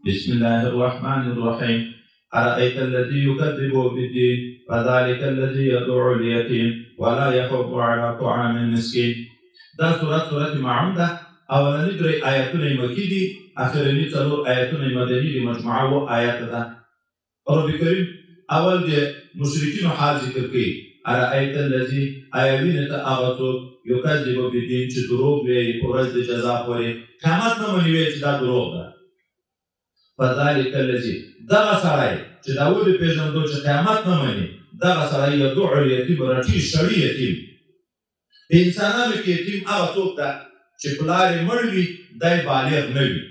بسم الله الرحمن الرحيم أرأيت الذي يكذب بالدين فذلك الذي يدعو اليتيم ولا يحض على طعام المسكين. دا سورة معون ده اولنی درې آیاتونه مکی دي، اخرنی څلور آیاتونه مدني دي، مجموعه و آیات ده. رب کریم اول د مشرکینو حال ذکر کوي. أرأيت الذي آیوین ته هغه څوک یکذب بالدین چې دروغ وایي په ورځ د جزا پورې، قیامت نه مني وایي چې دا دروغ ده. فذلك الذي دغه سړی چې دا ولې پېژندو چې قیامت نه مني، دغه سړی یدعو الیتیم راټي شړي یتیم. په انسانانو کې یتیم هغه څوک ده چې پلار یې مړ وي، دی بالغ نه وي.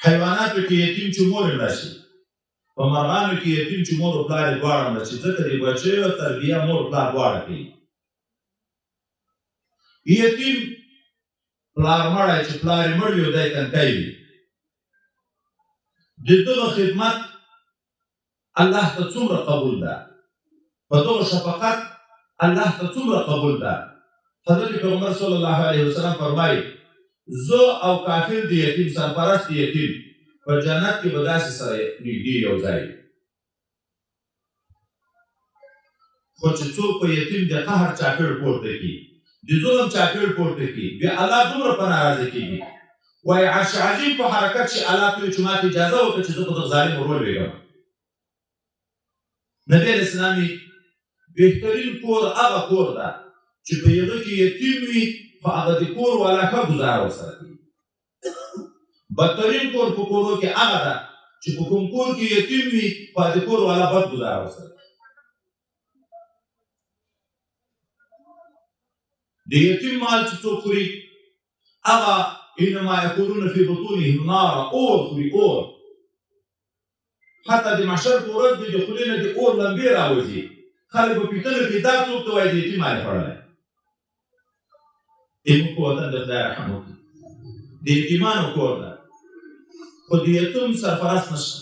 حیواناتو کې یتیم چې مور یې مړه شي، په مرغانو کې یتیم چې مور او پلار یې دواړه مړه شي، ځکه د بچیو تربیه مور او پلار دواړه کوي. یتیم پلار مړی چې پلار یې مړ وي او دی تنکی وي، د دغه خدمت الله ته څومره قبول ده، په دغه شفقت الله ته څومره قبول ده. حضرت پیغمبر صلی الله علیه وسلم فرمایي زه او کافر د یتیم سرپرست یتیم په جنت کې به داسې سره نږدې یو ځای. خو چې څوک په یتیم د قهر چاپېړ پورته کړي، د ظلم چاپېړ پورته کړي، بیا الله دومره په ناراضه کېږي، وایي عرش عظیم په حرکت چې الله ته چې ماته اجازه وکړه چې زه په دغه ظالم ور ولوېږم. نبي علیه السلام بهترین کور هغه کور ده چې په هغه کې یتیم وي، خو هغه د کور والا ښه ګزاره ورسره کوي. بدترین کور په کورو کې هغه ده چې په کوم کور کې یتیم وي، خو د کور والا بد ګزاره ورسره کوي. د یتیم مال چې څوک خوري، هغه انما یکونون فی بطونهم نارا، اور خوري اور. حتی د محشر په ورځ د خولې نه د اور لمبې راوځي، خلک به پوښتنه کوي دا څوک ته وایي د یتیم مال یې خوړلی. زموږ په وطن د خدای رحم وکړي، د یتیمانو کور ده، خو د یتیم سرپرست نشته.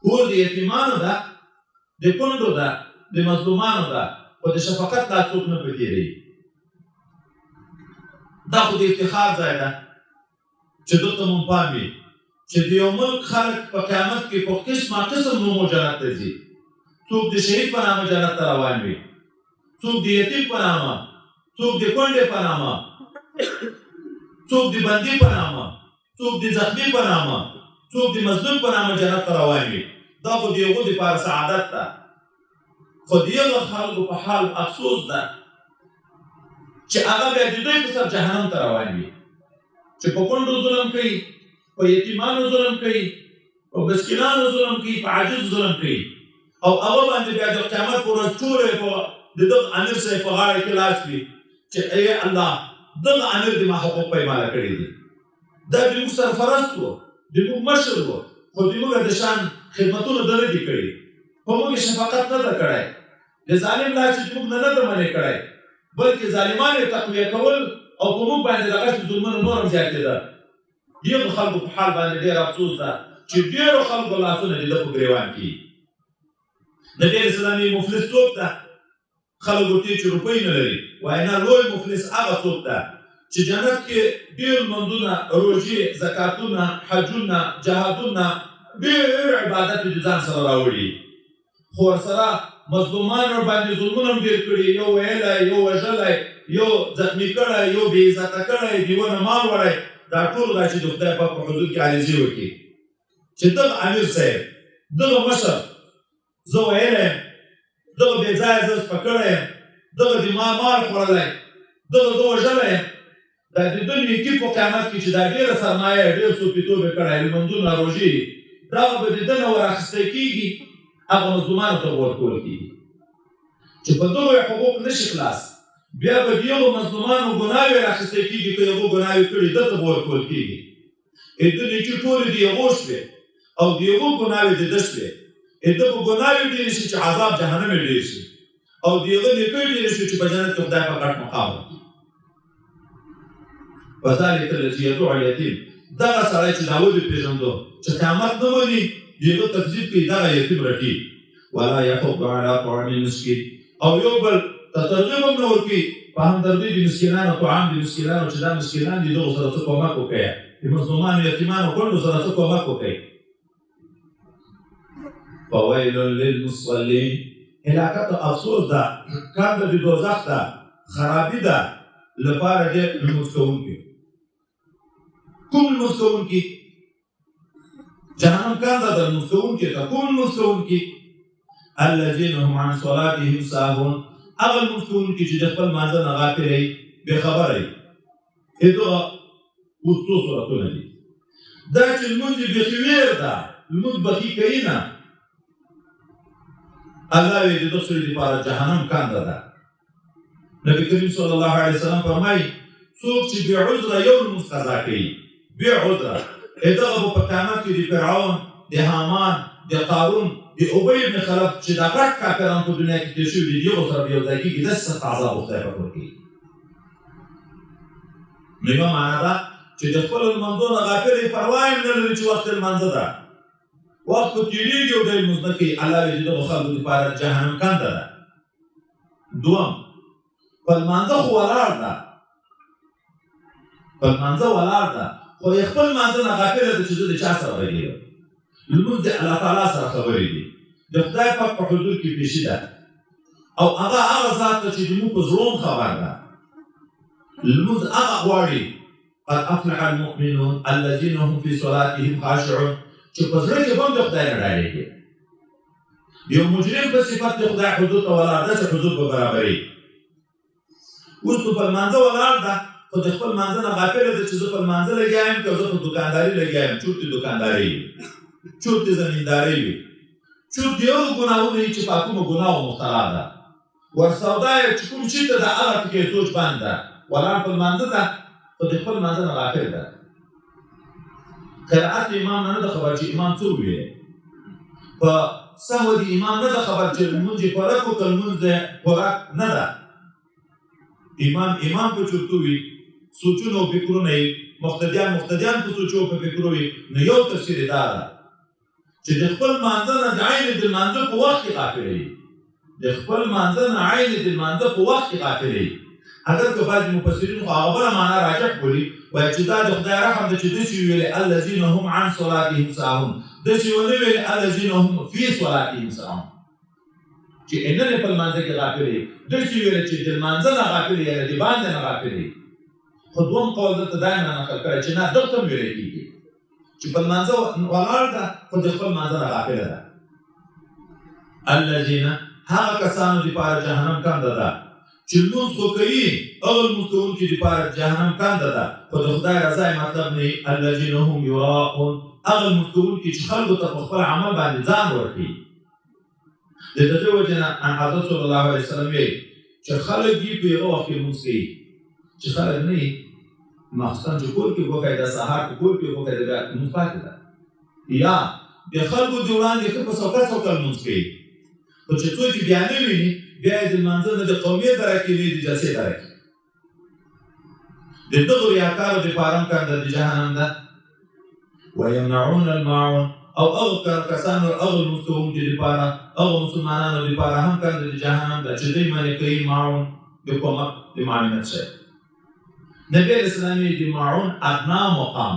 کور د یتیمانو ده، د کونډو ده، د مظلومانو ده، خو د شفقت لا څوک نه پکې دی. دا خو د افتخار ځای ده چې دلته مونږ پام وي چې د یو ملک خلک په قیامت کې په قسمه قسم نومو جنت ته ځي. څوک د شهید په نامه جنت ته روان وي، څوک د یتیم په نامه، څوک د کونډې په نامه، څوک د بندي په نامه، څوک د زخمي په نامه، څوک د مظلوم په نامه جنت ته روان وي. دا خو د هغو دپاره سعادت ده. خو د هغه خلکو په حال افسوس ده چې هغه بیا د دوی په سر جهنم ته روان وي، چې په کونډو ظلم کوي، په یتیمانو ظلم کوي، په مسکینانو ظلم کوي، په عاجز ظلم کوي، او هغه باندې بیا د قیامت په ورځ ټول د دغه امیر صاحب په غاړه کې لاس وي چې ای الله دغه امیر دې ما حقوق پیمانه کړي دي، دا د موږ سرپرست و، د موږ مشر و، خو د موږ د شان خدمتونه ده نه دي کړي، په موږ شفقت نه ده کړی، د ظالم لاس چې موږ نه ده منې کړی، بلکې ظالمان یې تقویه کول او په موږ باندې دغسې ظلمونه نور هم زیاتېده. دغو خلکو په حال باندې ډېر افسوس ده چې ډېرو خلکو لاسونه د ده په ګریوان کې. نبي علیه السلام یې مفلس څوک ده؟ خلک ورته چې روپۍ نه لري، وایي نه، لوی مفلس هغه څوک ده چې جنت کې ډېر لمونځونه، روژې، زکاتونه، حجونه، جهادونه، ډېر عبادت د ځان سره راوړي، خو ورسره مظلومانو باندې ظلمونه هم ډېر کړي، یو ویلی، یو وژلی، یو زخمي کړی، یو بې عزته کړی، دیونه مال وړی. دا ټول دا چې د خدای پاک په حضور کې عاجزي وکړي چې دغه امیر صاحب، دغه مشر زه ویلی یم، دغه بې ځایه زه سپه کړی یم، دغه د ما مال خوړلی، دغه زه وژلی یم. دا د ده نیکي په قیامت کې چې دا ډېره سرمایه، ډېر صوفیتوب یې کړی، لمونځونه، روژې، دغه به د ده نه ورخیستی کېږي، هغه مظلومانو ته به ورکول کېږي چې په دغو یې حقوق نه شي خلاص. بیا به د یغو مظلومانو ګناوې راخیستی کېږي، که یغو ګناوې کړي ده ته به ورکول کېږي. ده نیکي ټولې د یغو شوې او د یغو ګناوې د ده شوې. ده به ګناوې ډېرې شي چې عذاب جهنم یې ډېر شي، او د هغه نیکۍ ډېرې شي چې په جنت کې خدای په غټ مقام ورکړي. فذلک الذي يدعو اليتیم، دغه سړی چې دا ولې پېژندو چې قیامت نه مني، د هغه تکذیب کوي، دغه یتیم رټي. ولا یحض علی طعام المسکین، او یو بل ته ترغیب هم نه ورکوي په همدردۍ د مسکینانو طعام د مسکینانو چې دا مسکینان دي دغو سره څه کومک وکړئ د مظلومانو یتیمانو کونډو سره څه کومک وکړئ فویل للمصلین هلاکت او افسوس ده کنده د دوزخ ده خرابي ده لپاره د لمونځ کوونکي کوم لمونځ کوونکي جهنم کنده ده لمونځ کوونکي ته کوم لمونځ کوونکي الذین هم عن صلاتهم ساهون هغه لمونځ کوونکي چې د خپل لمانځه نه غافل وي بېخبره وي دغه اوس څو صورتونه دي دا چې لمونځ یې بیخي ویر ده لمونځ بخي کوي نه الله وی د دغه سړي لپاره جهنم کنده ده نبی کریم صلی الله علیه وسلم فرمایي څوک چې بې عذره یو لمونځ قضا کوي بې عذره دغه به په قیامت کې د فرعون د حامان د قارون د ابی بن خلف چې دا غټ کافران په دنیا کې تېر شوي دي دغو سره به یو ځای کېږي داسې سخت عذاب به خدای پاک ورکوي نو یوه معنا ده چې د خپلو لمانځو نه غافل یې پروا یې نه لري چې وخت لمانځه ده وخت په تېرېږي او دی لمونځ نه کوي الله وایي د دغو خلکو دپاره جهنم کنده ده دوم په لمانځه خو ولاړ ده په لمانځه ولاړ ده خو یې خپل لمانځه نه غافله ده چې زه د چا سره غږېږم لمونځ د الله تعالی سره خبرې دي د خدای پاک په حضور کې پیشي ده او هغه ذات ته چې زموږ په زړونو خبر ده لمونځ هغه غواړي قد افلح المؤمنون الذين هم في صلاتهم خاشعون چې په زړه کې به هم د خدای نه ډارېږي یو مجرم په صفت د خدای حضور ته ولاړ داسې حضور به برابرېږي اوس نو په لمانځه ولاړ ده خو د خپل لمانځه نه غافله ده چې زه په لمانځه لګیا یم که زه په دوکانداري لګیا یم چورتې دوکانداري وي چورتې زمینداري وي چورت د هغو ګناهونه وي چې په کومو ګناهو مبتلا ده ورسودا یې چې کوم شي ته د هغه پکې سوچ بند ده ولاړ په لمانځه ده خو د خپل لمانځه نه غافل ده قرائت امام نه ده خبر چې امام څه وویلې په سهو د امام نه ده خبر چې لمونځ یې پوره کړو که لمونځ یې پوره نه ده امام په چورتو وي سوچونه او فکرونه یې مقتدیان په سوچو په فکرو وي نو یو تفسیر یې دا ده چې د خپل لمانځه نه د عین د لمانځه په وخت کې غافل وي د خپل لمانځه نه عین د لمانځه په وخت کې غافل وي اگر که بعضې مفسرین خو هغه بله معنا راجح بولي وایي چې دا د خدای رحم ده چې داسې ویلې الذین هم عن صلاتهم ساهون داسې ونه ویلې الذین هم فی صلاتهم ساهون چې نه په لمانځه کې غافل وي داسې ویلې چې د لمانځه نه غافل وي یعنې د باندې نه غافل وي خو دوم قول دلته دا نه نقل کړی چې نه دلته هم ویلی کېږي چې په لمانځه ولاړ ده خو د خپل لمانځه نه غافله ده الذین هغه کسانو دپاره جهنم کنده ده چې لمونځ خو کوي هغه لمونځ کوونکي دپاره جهنم کنده ده خو د خدای رضا یې مطلب نه وي الذین هم یراءون هغه لمونځ کوونکي چې خلکو ته په خپل عمل باندې ځان ورکوي د دې وجه نه حضرت صلی الله علیه وسلم ویل چې خلک دي په یوه وخت کې لمونځ کوي چې خلک نه وي مخصوصا چې کور کې وکړي د سهار په کور کې وکړي د لمونځ پاتې ده یا د خلکو د وړاندې ښه په سوکه لمونځ کوي خو چې څوک یې بیا نه ویني بیا یې د لمانځه نه د قومیت درکې نه د جلسې درکې د دغو ریاکارو دپاره هم کنده د جهنم ده ویمنعون الماعون او هغه کسانو هغه لمونځ کوونکي دپاره هغه مسلمانانو دپاره هم کنده د جهنم ده چې دوی منې کوي ماعون د کومک د معاونت شی نبی علیه السلام یې د ماعون ادنا مقام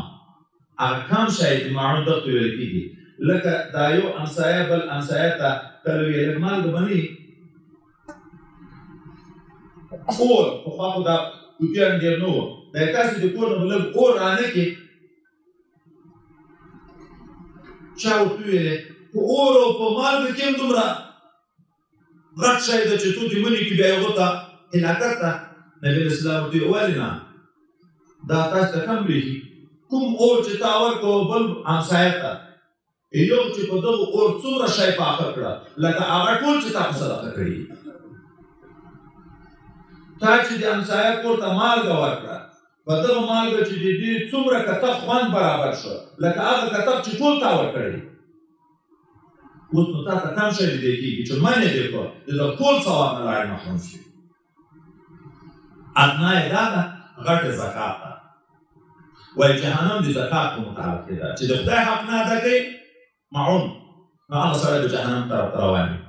هغه کم شی د ماعون دغه ته ویل کېږي لکه دا یو همسایه بل همسایه ته کله وي لږ مالګه بني اور پخوا خو دا کوټیان ډېر نه وو دا یې تاسې د کور نه به لږ اور رانه کړي چا ورته ویلې په اور او په مالګه کې هم دومره غټ شی ده چې څوک یې منې کړي بیا یې هغو ته هلاکت ده نبي علیه السلام ورته ویل ولې نه دا تاسو ته کم برېښي کوم اور چې تا ورکړو بل همسایه ته یو چې په دغو اور څومره شی پاخه کړه لکه هغه ټول چې تا په صدقه کړي تا چې د همسایه کور ته مالګه ورکړه په دغه مالګه چې د دې څومره کتف خوند برابر شو لکه هغه کتف چې ټول تا ورکړي اوس نو تا ته کم شی لیدی کېږي چې منې دې کړو د دغه ټول ثواب نه لاړې محروم شي ادنا یې دا ده غټه زکات ده وایي جهنم د زکات په متعلق کې ده چې د خدای حق نه ادا کوي معون نو هغه سړی د جهنم طرف ته روان وي